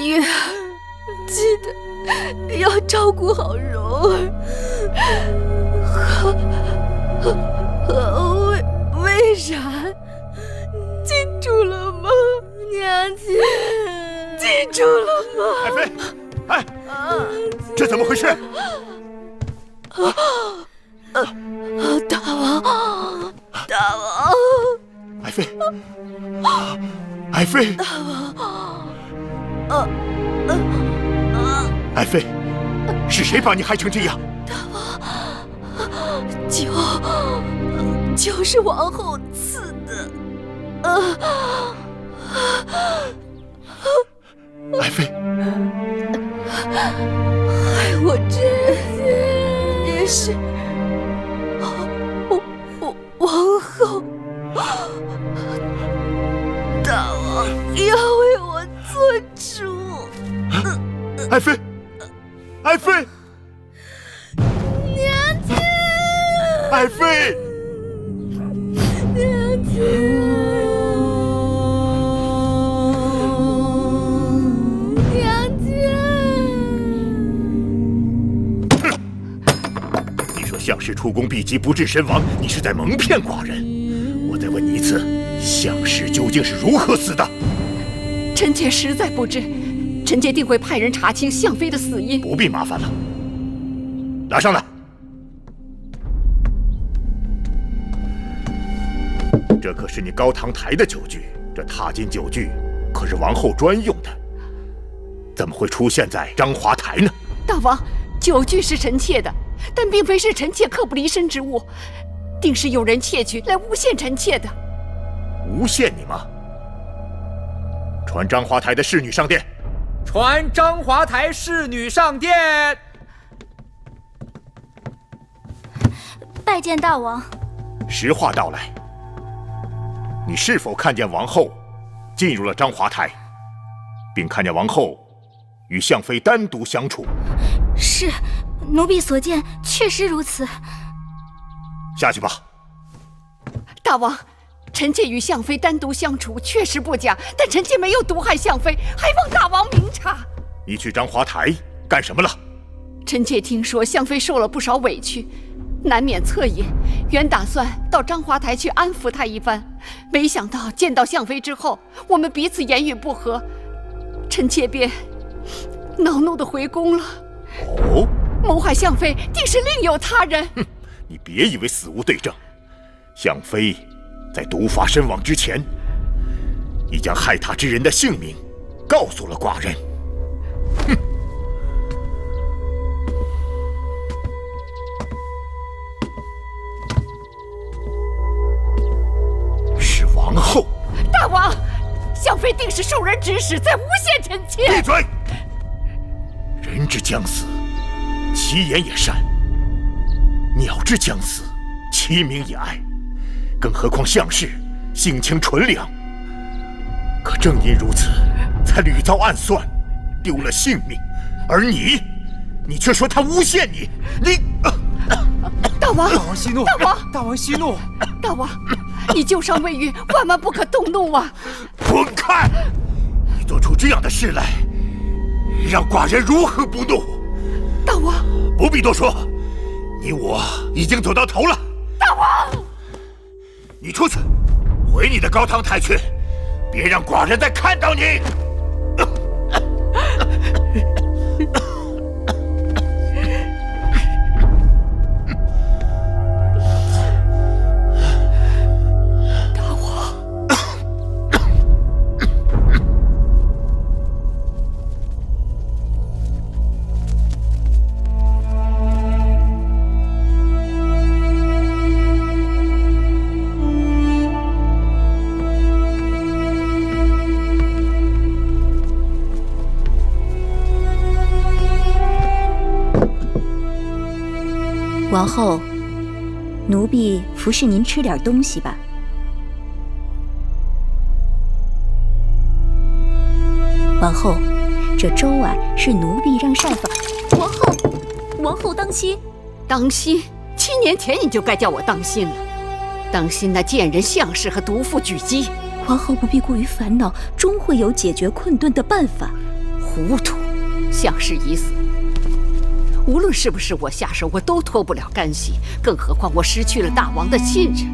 月儿，记得要照顾好蓉儿。为啥？记住了吗？娘亲，记住了吗？爱妃，哎，这怎么回事？大王，大王，爱妃，爱妃，大王，爱妃，是谁把你害成这样？大王，就是王后赐的。爱妃，害我这些也是王后，大王要为我做主。爱妃，爱妃，娘亲，爱妃，娘亲。项氏出宫避疾不治身亡，你是在蒙骗寡人。我再问你一次，项氏究竟是如何死的？臣妾实在不知，臣妾定会派人查清项妃的死因。不必麻烦了，拿上来。这可是你高堂台的酒具，这踏金酒具可是王后专用的，怎么会出现在章华台呢？大王，酒具是臣妾的，但并非是臣妾刻不离身之物，定是有人窃取来诬陷臣妾的。诬陷你吗？传章华台的侍女上殿。传章华台侍女上殿。拜见大王。实话道来，你是否看见王后进入了章华台，并看见王后与项妃单独相处？是，奴婢所见确实如此。下去吧。大王，臣妾与项妃单独相处确实不假，但臣妾没有毒害项妃，还望大王明察。你去章华台干什么了？臣妾听说项妃受了不少委屈，难免恻隐，原打算到章华台去安抚她一番，没想到见到项妃之后，我们彼此言语不合，臣妾便恼怒地回宫了。哦，谋害项妃定是另有他人。哼，你别以为死无对证，项妃在毒发身亡之前，已将害她之人的姓名告诉了寡人。哼！是王后。大王，项妃定是受人指使，在诬陷臣妾。闭嘴！人之将死，其言也善；鸟之将死，其鸣也哀。更何况项氏性情纯良，可正因如此，才屡遭暗算，丢了性命。而你却说他诬陷你，你……大王，大王息怒！大王，大王息怒！大王，你旧伤未愈，万万不可动怒啊！滚开！你做出这样的事来，让寡人如何不怒？大王，不必多说，你我已经走到头了。大王，你出去，回你的高堂台去，别让寡人再看到你。王后，奴婢服侍您吃点东西吧。王后，这粥啊是奴婢让膳房。王后当心，当心！7年前你就该叫我当心了，当心那贱人项氏和毒妇举姬。王后不必过于烦恼，终会有解决困顿的办法。糊涂，项氏已死。无论是不是我下手，我都脱不了干系，更何况我失去了大王的信任。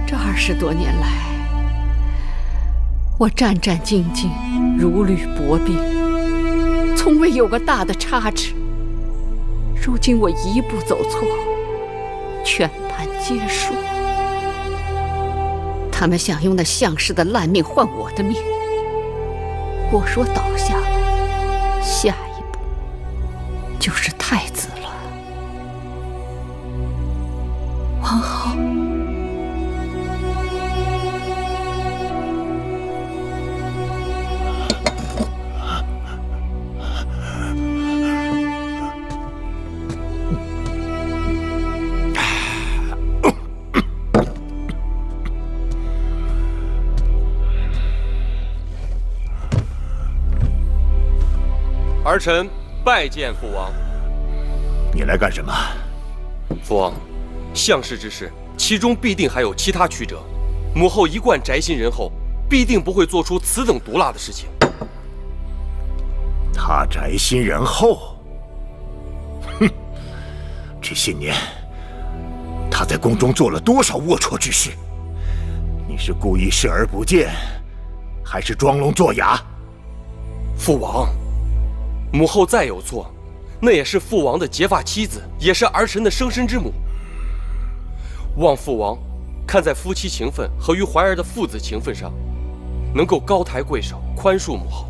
这20多年来，我战战兢兢，如履薄冰，从未有个大的差池。如今我一步走错，全盘皆输。他们想用那项氏的烂命换我的命，我若倒下了，下一步就是太子了。王后，儿臣拜见父王。你来干什么？父王，项氏之事，其中必定还有其他曲折。母后一贯宅心仁厚，必定不会做出此等毒辣的事情。他宅心仁厚？哼！这些年，他在宫中做了多少龌龊之事？你是故意视而不见，还是装聋作哑？父王，母后再有错，那也是父王的结发妻子，也是儿臣的生身之母。望父王看在夫妻情分和于怀儿的父子情分上，能够高抬贵手，宽恕母后。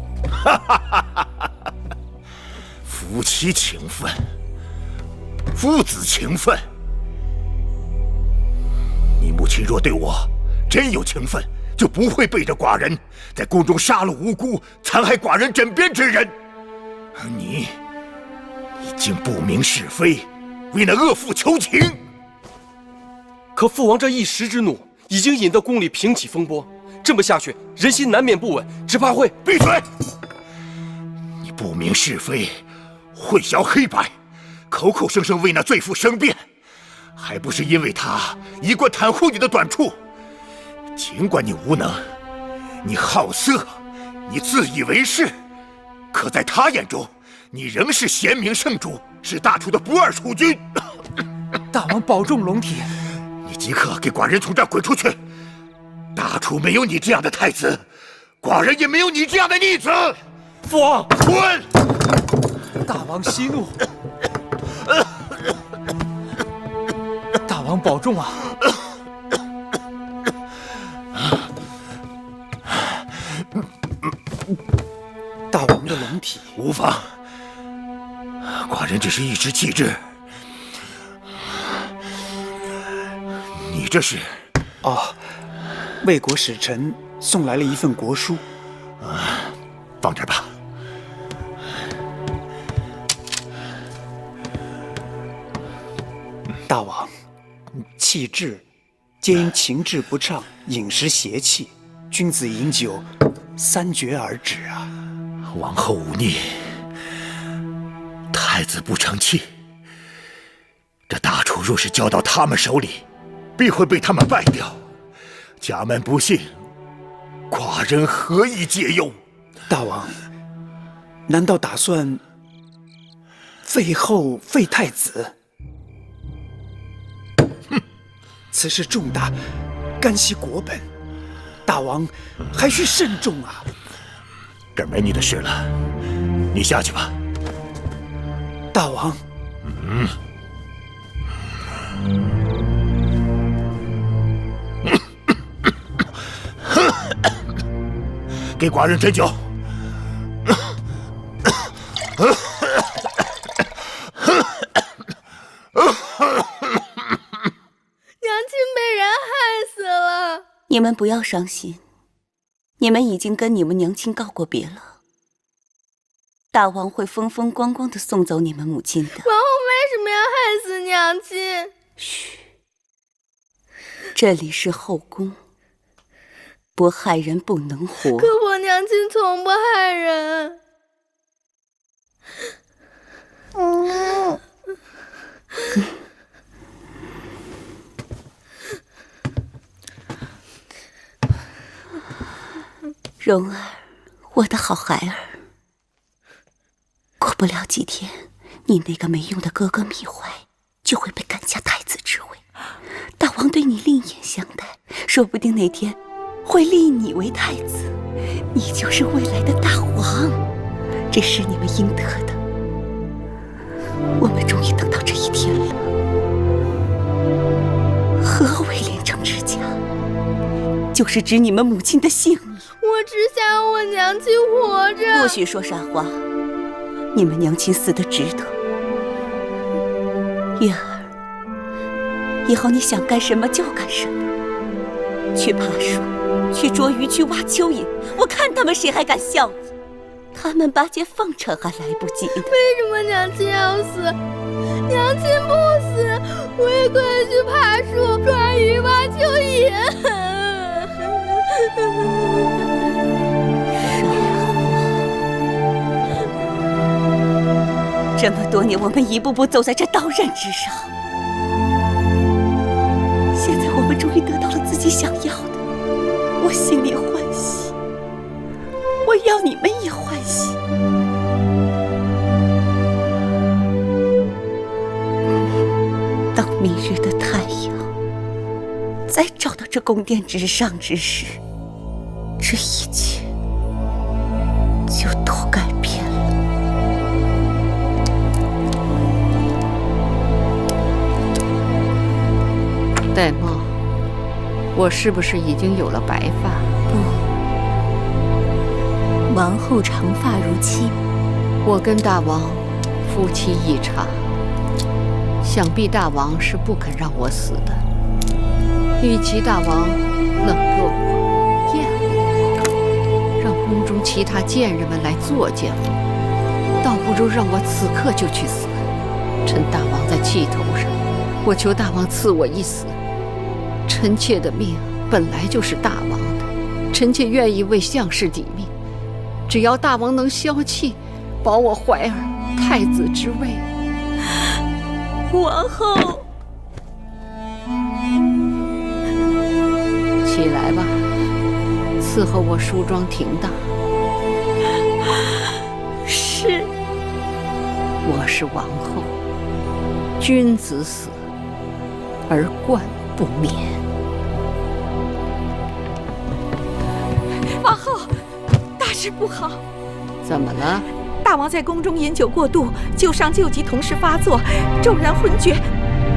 夫妻情分，父子情分。你母亲若对我真有情分，就不会背着寡人在宫中杀了无辜、残害寡人枕边之人。而你竟不明是非，为那恶妇求情。可父王这一时之怒，已经引得宫里平起风波。这么下去，人心难免不稳，只怕会……闭嘴！你不明是非，混淆黑白，口口声声为那罪妇申辩，还不是因为他一贯袒护你的短处？尽管你无能，你好色，你自以为是，可在他眼中，你仍是贤明圣主，是大楚的不二储君。大王保重龙体。你即刻给寡人从这儿滚出去！大楚没有你这样的太子，寡人也没有你这样的逆子。父王，滚！大王息怒。大王保重啊！大王的龙体无妨，寡人只是一时气滞。你这是？哦，魏国使臣送来了一份国书。放这儿吧。大王，气滞皆因情志不畅，饮食邪气，君子饮酒3绝而止啊。王后忤逆，太子不成器。这大楚若是交到他们手里，必会被他们败掉。家门不幸，寡人何以解忧？大王，难道打算废后废太子？哼，此事重大，干系国本，大王还需慎重啊！这儿没你的事了，你下去吧。大王。给寡人斟酒。娘亲被人害死了。你们不要伤心，你们已经跟你们娘亲告过别了。大王会风风光光的送走你们母亲的。王后为什么要害死娘亲？嘘，这里是后宫，不害人不能活。可我娘亲从不害人。蓉儿，我的好孩儿，过不了几天，你那个没用的哥哥芈怀就会被赶下太子之位。大王对你另眼相待，说不定哪天会立你为太子，你就是未来的大王，这是你们应得的。我们终于等到这一天了。何为连城之家？就是指你们母亲的性命。我只想要我娘亲活着。不许说傻话，你们娘亲死得值得。月儿，以后你想干什么就干什么，去爬树，去捉鱼，去挖蚯蚓，我看他们谁还敢笑你。他们巴结奉承还来不及呢。为什么娘亲要死？娘亲不死，我也可以去爬树、抓鱼、挖蚯蚓。这么多年，我们一步步走在这刀刃之上，现在我们终于得到了自己想要的，我心里欢喜，我要你们也欢喜。等明日的太样，再找到这宫殿之上之时，这一切就都改变了。戴帽，我是不是已经有了白发？不，王后长发如漆。我跟大王夫妻一场，想必大王是不肯让我死的。与其大王冷落我、厌恶我，让宫中其他贱人们来作践我，倒不如让我此刻就去死。趁大王在气头上，我求大王赐我一死。臣妾的命本来就是大王的，臣妾愿意为项氏抵命，只要大王能消气，保我怀儿太子之位。王后，起来吧，伺候我梳妆停当。是。我是王后，君子死而冠不免。王后，大事不好！怎么了？大王在宫中饮酒过度，旧伤旧疾同时发作，骤然昏厥，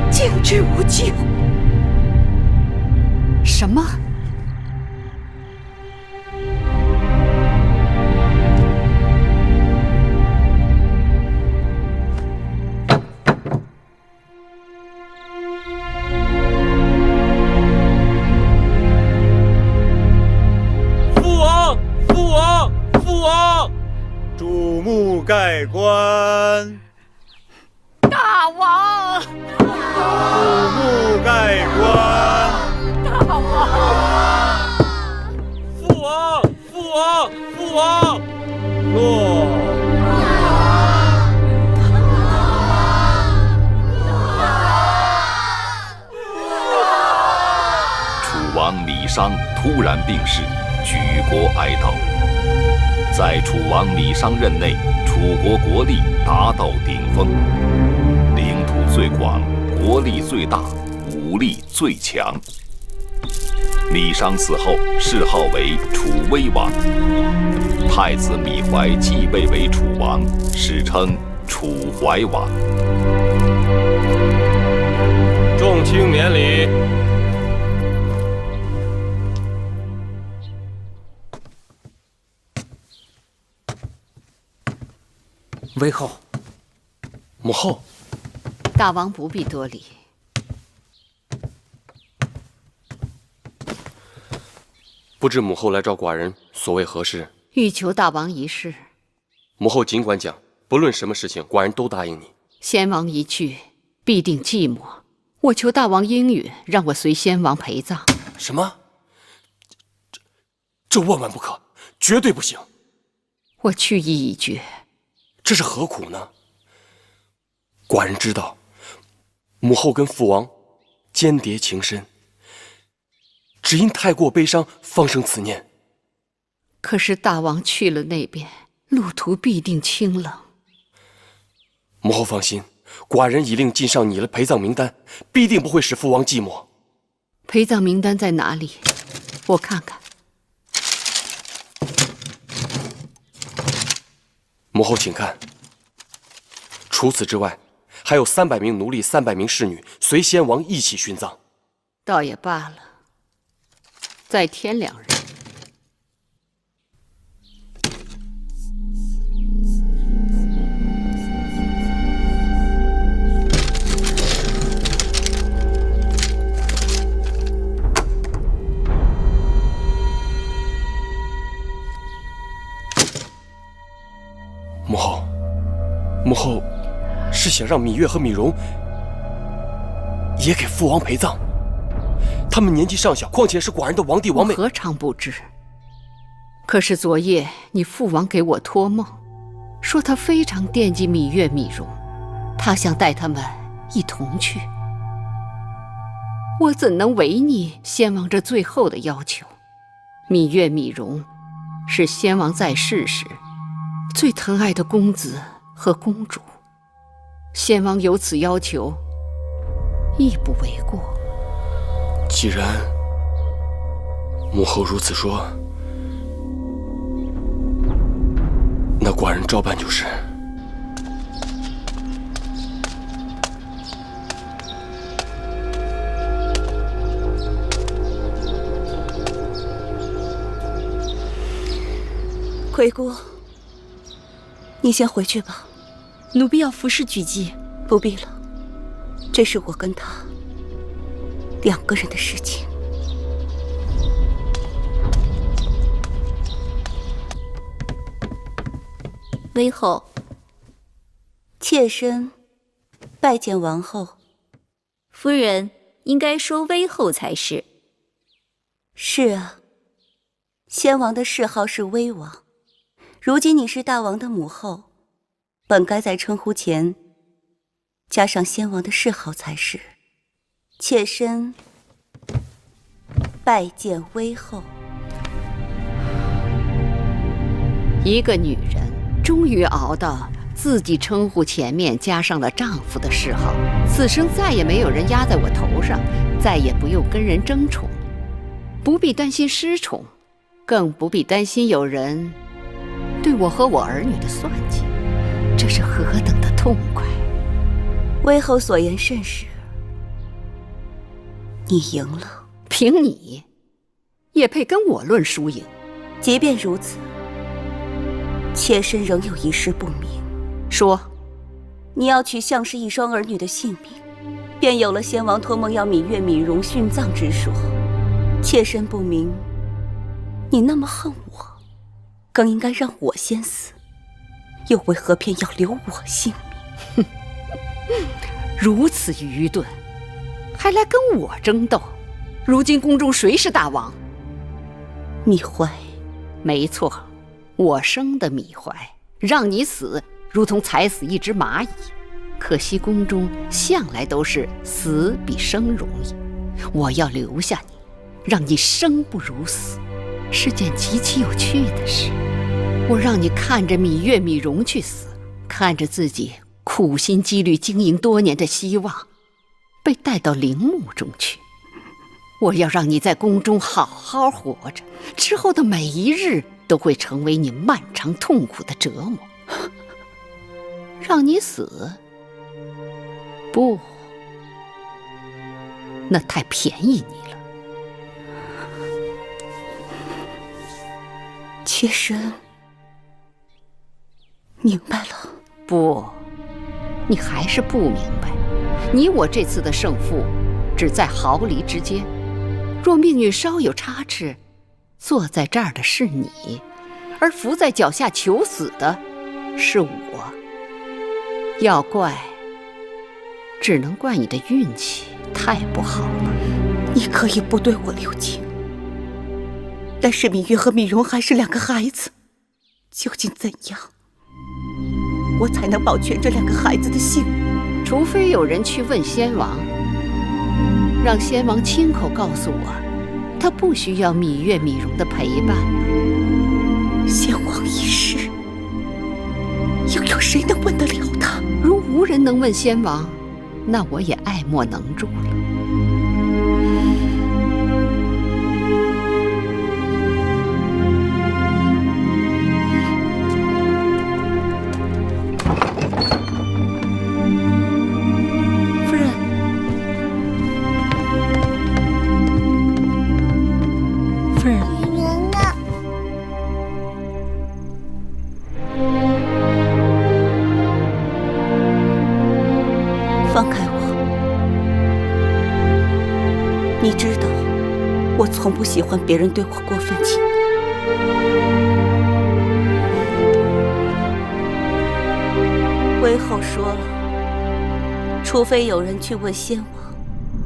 竟至无救。什么？注目盖棺！大王！注目盖棺！大王！父王！父王！父王！落！楚王李商突然病逝，举国哀悼。在楚王李商任内，楚国国力达到顶峰，领土最广，国力最大，武力最强。李商死后，谥号为楚威王。太子芈怀继位为楚王，史称楚怀王。众卿免礼。微后，母后，大王不必多礼。不知母后来找寡人所谓何事？欲求大王一事。母后尽管讲，不论什么事情，寡人都答应你。先王一去，必定寂寞。我求大王应允，让我随先王陪葬。什么？这万万不可，绝对不行！我去意已决。这是何苦呢？寡人知道，母后跟父王间谍情深，只因太过悲伤，方生此念。可是大王去了那边，路途必定清冷。母后放心，寡人已令晋上拟了陪葬名单，必定不会使父王寂寞。陪葬名单在哪里？我看看。母后请看，除此之外，还有300名奴隶、300名侍女随先王一起殉葬。倒也罢了，再添2人。母后是想让芈月和芈容也给父王陪葬。他们年纪尚小，况且是寡人的王弟王妹，我何尝不知？可是昨夜你父王给我托梦，说他非常惦记芈月、芈容，他想带他们一同去。我怎能违逆先王这最后的要求？芈月、芈容是先王在世时最疼爱的公子和公主，先王有此要求，亦不为过。既然母后如此说，那寡人照办就是。魁姑，你先回去吧，奴婢要服侍举姬。不必了，这是我跟他2个人的事情。微后，妾身拜见王后。夫人应该说微后才是。是啊，先王的谥号是微王，如今你是大王的母后，本该在称呼前加上先王的谥号才是。妾身拜见微后。一个女人终于熬到自己称呼前面加上了丈夫的谥号，此生再也没有人压在我头上，再也不用跟人争宠，不必担心失宠，更不必担心有人对我和我儿女的算计，这是何等的痛快！微后所言甚是，你赢了。凭你，也配跟我论输赢？即便如此，妾身仍有一事不明。说，你要取项氏一双儿女的性命，便有了先王托梦要芈月、芈容殉葬之说。妾身不明，你那么恨我，更应该让我先死，又为何偏要留我性命？如此愚钝，还来跟我争斗？如今宫中谁是大王？芈怀。没错，我生的芈怀，让你死如同踩死一只蚂蚁。可惜宫中向来都是死比生容易，我要留下你，让你生不如死，是件极其有趣的事。我让你看着芈月、芈容去死，看着自己苦心积虑经营多年的希望被带到陵墓中去。我要让你在宫中好好活着，之后的每一日都会成为你漫长痛苦的折磨。让你死？不，那太便宜你了。妾身明白了。不，你还是不明白。你我这次的胜负只在毫厘之间，若命运稍有差池，坐在这儿的是你，而伏在脚下求死的是我。要怪，只能怪你的运气太不好了。你可以不对我留情，但是芈月和芈容还是2个孩子，究竟怎样，我才能保全这2个孩子的性命？除非有人去问先王，让先王亲口告诉我，他不需要芈月、芈容的陪伴了。先王已逝，又有谁能问得了他？如无人能问先王，那我也爱莫能助了。夫人，夫人，人呢？放开我！你知道，我从不喜欢别人对我过分亲昵。微后说了，除非有人去问先王，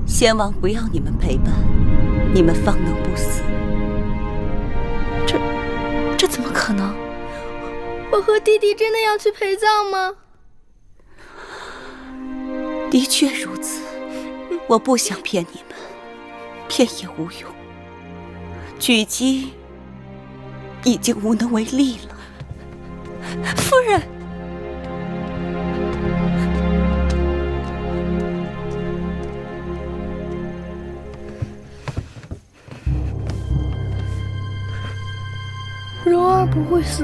先王不要你们陪伴，你们方能不死。这怎么可能？我和弟弟真的要去陪葬吗？的确如此，我不想骗你们，骗也无用。举姬已经无能为力了。夫人，蓉儿不会死。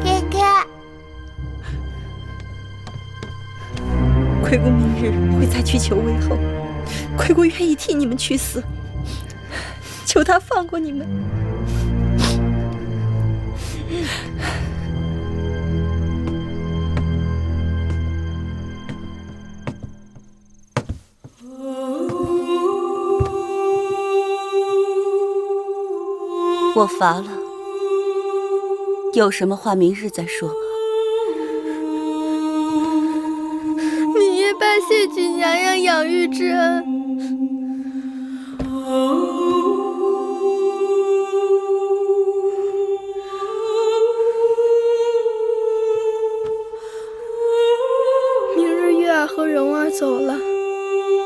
哥哥，亏公明日会再去求魏后，亏公愿意替你们去死，求他放过你们。我乏了，有什么话明日再说吧。明夜拜谢举娘娘养育之恩。明日月儿和蓉儿走了，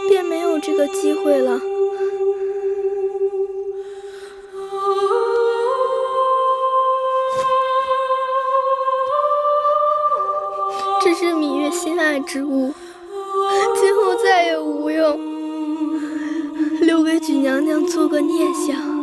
便没有这个机会了。这是芈月心爱之物，今后再也无用，留给举娘娘做个念想。